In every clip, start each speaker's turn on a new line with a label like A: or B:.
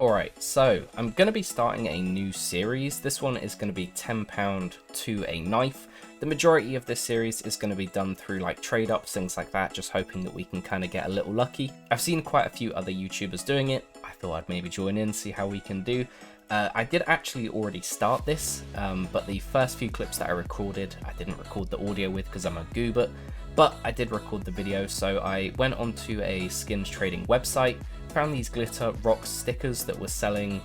A: Alright, so I'm going to be starting a new series. This one is going to be £10 to a knife. The majority of this series is going to be done through like trade ups, things like that, just hoping that we can kind of get a little lucky. I've seen quite a few other YouTubers doing it. I thought I'd maybe join in, see how we can do. I did actually already start this, but the first few clips that I recorded, I didn't record the audio with because I'm a goober, but I did record the video. So I went onto a skins trading website, found these glitter rock stickers that were selling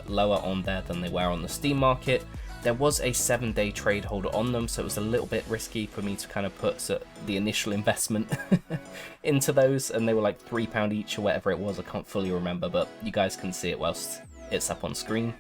A: lower on there than they were on the Steam market. There was a 7-day trade hold on them, so it was a little bit risky for me to kind of put the initial investment into those, and they were like £3 each or whatever it was. I can't fully remember, but you guys can see it whilst it's up on screen.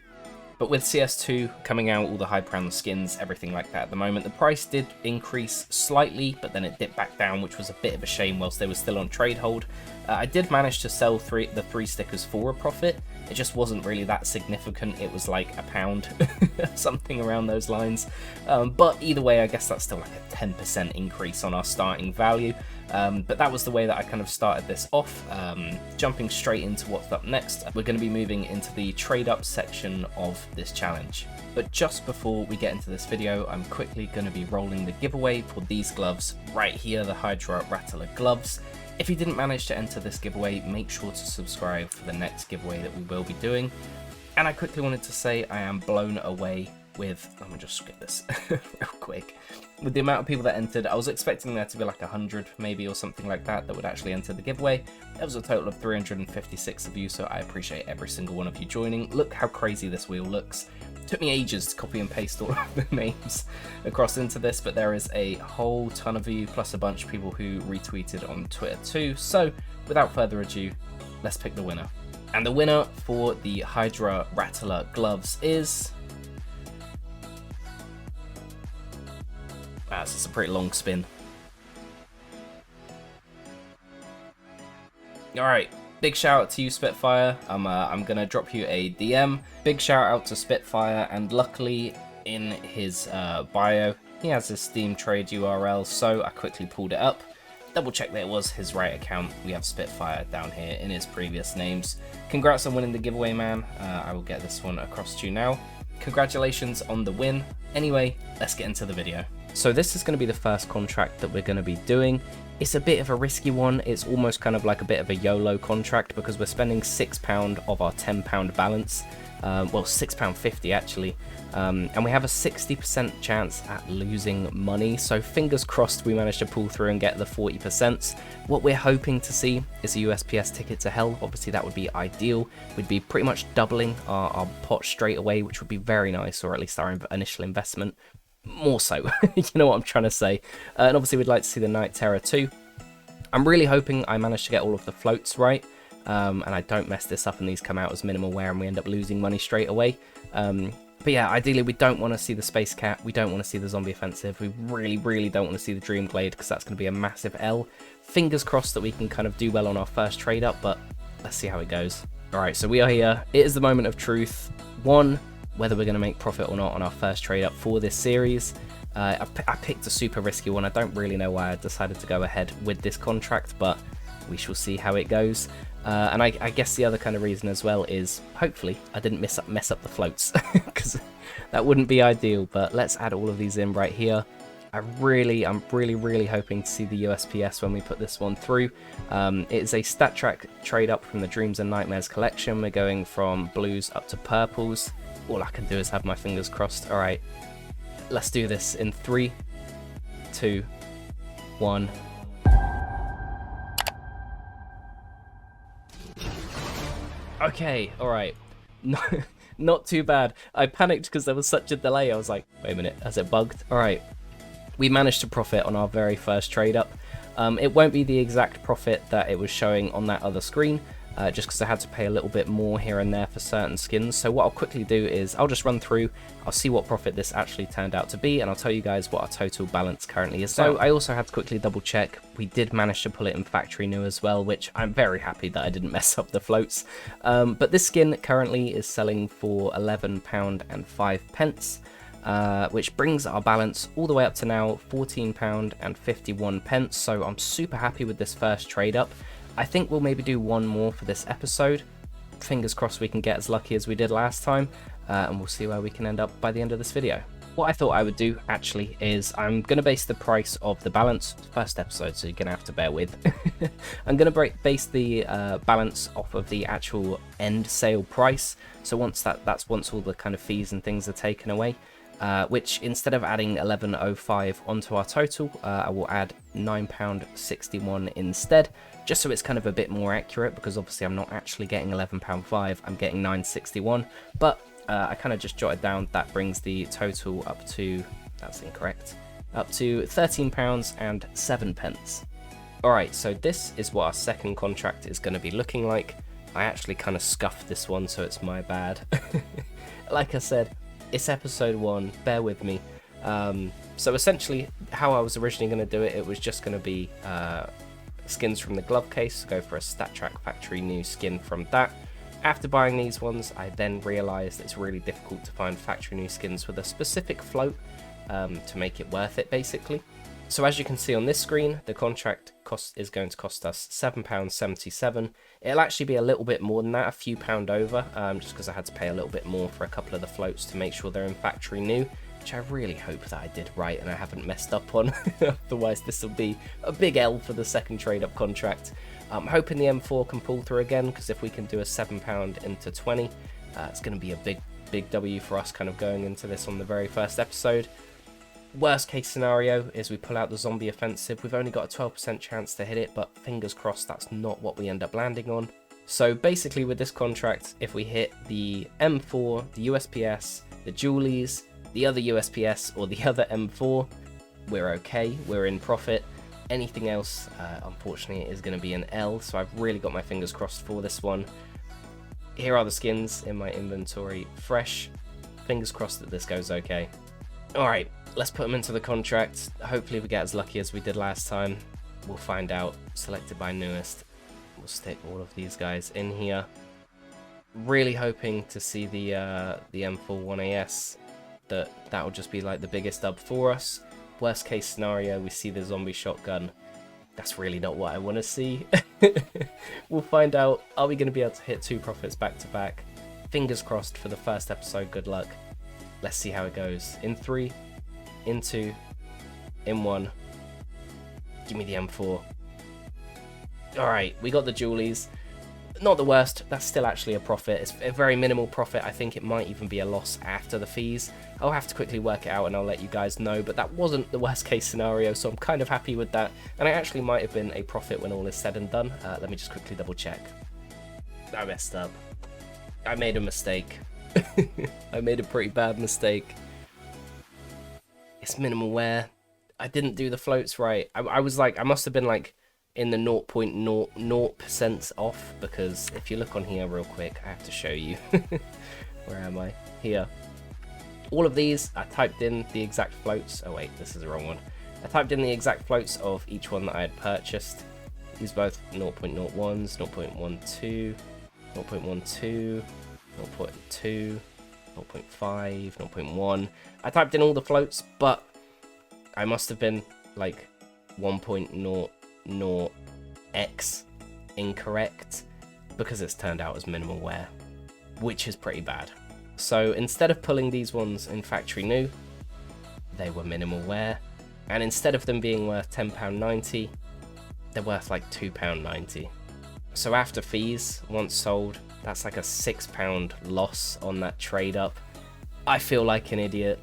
A: But with CS2 coming out, all the high brand skins, everything like that at the moment, the price did increase slightly, but then it dipped back down, which was a bit of a shame whilst they were still on trade hold. I did manage to sell the three stickers for a profit. It just wasn't really that significant. It was like £1, something around those lines. But either way, I guess that's still like a 10% increase on our starting value. But that was the way that I kind of started this off. Jumping straight into what's up next, we're going to be moving into the trade up section of this challenge. But just before we get into this video, I'm quickly going to be rolling the giveaway for these gloves right here, the Hydra Rattler gloves. If you didn't manage to enter this giveaway, make sure to subscribe for the next giveaway that we will be doing. And I quickly wanted to say I am blown away with, let me just skip this real quick, with the amount of people that entered. I was expecting there to be like 100 maybe or something like that would actually enter the giveaway. There was a total of 356 of you, so I appreciate every single one of you joining. Look how crazy this wheel looks. It took me ages to copy and paste all of the names across into this, but there is a whole ton of you, plus a bunch of people who retweeted on Twitter too. So without further ado, let's pick the winner. And the winner for the Hydra Rattler gloves is... wow, this is a pretty long spin. Alright, big shout out to you, Spitfire. I'm gonna drop you a DM. Big shout out to Spitfire, and luckily in his bio, he has his Steam trade URL, so I quickly pulled it up. Double check that it was his right account. We have Spitfire down here in his previous names. Congrats on winning the giveaway, man. I will get this one across to you now. Congratulations on the win. Anyway, let's get into the video. So this is going to be the first contract that we're going to be doing. It's a bit of a risky one. It's almost kind of like a bit of a YOLO contract because we're spending £6 of our £10 balance. Well, £6.50 actually. And we have a 60% chance at losing money. So fingers crossed we manage to pull through and get the 40%. What we're hoping to see is a USPS ticket to hell. Obviously that would be ideal. We'd be pretty much doubling our pot straight away, which would be very nice, or at least our initial investment. More so, you know what I'm trying to say. And obviously we'd like to see the Night Terror too. I'm really hoping I manage to get all of the floats right, and I don't mess this up and these come out as minimal wear and we end up losing money straight away. But yeah, ideally we don't want to see the Space Cat, we don't want to see the Zombie Offensive, we really don't want to see the Dream Glade because that's going to be a massive L. Fingers crossed that we can kind of do well on our first trade up, but let's see how it goes. Alright, so we are here. It is the moment of truth. One, whether we're going to make profit or not on our first trade up for this series. I picked a super risky one. I don't really know why I decided to go ahead with this contract, but we shall see how it goes. And I guess the other kind of reason as well is hopefully I didn't mess up the floats because that wouldn't be ideal. But let's add all of these in right here. I'm really hoping to see the USPS when we put this one through. It is a stat track trade up from the Dreams and Nightmares collection. We're going from blues up to purples. All I can do is have my fingers crossed. All right, let's do this in 3, 2, 1. Okay, all right. Not too bad. I panicked because there was such a delay. I was like, wait a minute, has it bugged? All right, we managed to profit on our very first trade up. It won't be the exact profit that it was showing on that other screen, just because I had to pay a little bit more here and there for certain skins. So what I'll quickly do is I'll just run through, I'll see what profit this actually turned out to be, and I'll tell you guys what our total balance currently is. So I also had to quickly double check, we did manage to pull it in factory new as well, which I'm very happy that I didn't mess up the floats. But this skin currently is selling for £11.05, which brings our balance all the way up to now £14.51. So I'm super happy with this first trade up. I think we'll maybe do one more for this episode, fingers crossed we can get as lucky as we did last time, and we'll see where we can end up by the end of this video. What I thought I would do, actually, is I'm going to base the price of the balance, first episode, so you're going to have to bear with. I'm going to base the balance off of the actual end sale price. So once that's once all the kind of fees and things are taken away, which instead of adding £11.05 onto our total, I will add £9.61 instead, just so it's kind of a bit more accurate, because obviously I'm not actually getting £11.05, I'm getting £9.61, but I kind of just jotted down that brings the total up to, that's incorrect, up to £13.07. Alright, so this is what our second contract is going to be looking like. I actually kind of scuffed this one, so it's my bad. Like I said, it's episode 1, bear with me. So essentially, how I was originally going to do it, it was just going to be skins from the glove case, go for a StatTrak factory new skin from that. After buying these ones, I then realised it's really difficult to find factory new skins with a specific float to make it worth it, basically. So as you can see on this screen, the contract is going to cost us £7.77. It'll actually be a little bit more than that, a few pound over, just because I had to pay a little bit more for a couple of the floats to make sure they're in factory new, which I really hope that I did right and I haven't messed up on. Otherwise this will be a big L for the second trade-up contract. I'm hoping the M4 can pull through again, because if we can do a £7 into 20, it's going to be a big W for us kind of going into this on the very first episode. Worst case scenario is we pull out the zombie offensive. We've only got a 12% chance to hit it, but fingers crossed that's not what we end up landing on. So basically with this contract, if we hit the M4, the USPS, the Julies, the other USPS or the other M4, we're okay, we're in profit. Anything else, unfortunately, is going to be an L, so I've really got my fingers crossed for this one. Here are the skins in my inventory, fresh. Fingers crossed that this goes okay. Alright, let's put them into the contract. Hopefully we get as lucky as we did last time. We'll find out. Selected by newest. We'll stick all of these guys in here. Really hoping to see the M4 1AS. That will just be like the biggest dub for us. Worst case scenario, we see the zombie shotgun. That's really not what I want to see. We'll find out. Are we going to be able to hit 2 profits back to back? Fingers crossed for the first episode, good luck. Let's see how it goes. In 3, in 2, in 1. Give me the M4. Alright, we got the Julies. Not the worst, that's still actually a profit. It's a very minimal profit. I think it might even be a loss after the fees. I'll have to quickly work it out and I'll let you guys know, but that wasn't the worst case scenario, so I'm kind of happy with that. And it actually might have been a profit when all is said and done. Let me just quickly double check. I messed up. I made a mistake. I made a pretty bad mistake. It's minimal wear. I didn't do the floats right. I was like, I must have been like in the 0.00% off, because if you look on here real quick, I have to show you. Where am I? Here. All of these, I typed in the exact floats. Oh wait, this is the wrong one. I typed in the exact floats of each one that I had purchased. These both 0.01s, 0.12, 0.12, 0.2, 0.5, 0.1. I typed in all the floats, but I must have been like 1.00x incorrect, because it's turned out as minimal wear, which is pretty bad. So instead of pulling these ones in factory new, they were minimal wear, and instead of them being worth £10.90, they're worth like £2.90. So after fees, once sold, that's like a £6 loss on that trade up. I feel like an idiot.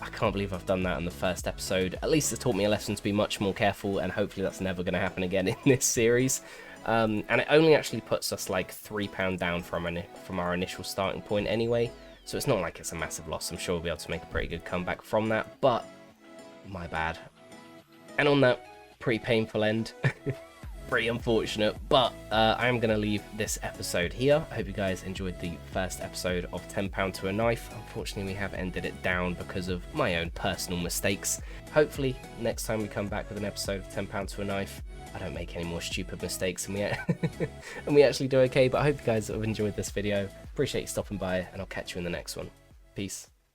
A: I can't believe I've done that in the first episode. At least it taught me a lesson to be much more careful, and hopefully that's never going to happen again in this series. And it only actually puts us like £3 down from our initial starting point anyway, so it's not like it's a massive loss. I'm sure we'll be able to make a pretty good comeback from that, but my bad. And on that pretty painful end, pretty unfortunate, but I am going to leave this episode here. I hope you guys enjoyed the first episode of £10 to a Knife. Unfortunately, we have ended it down because of my own personal mistakes. Hopefully, next time we come back with an episode of £10 to a Knife, I don't make any more stupid mistakes and we actually do okay. But I hope you guys have enjoyed this video. Appreciate you stopping by, and I'll catch you in the next one. Peace.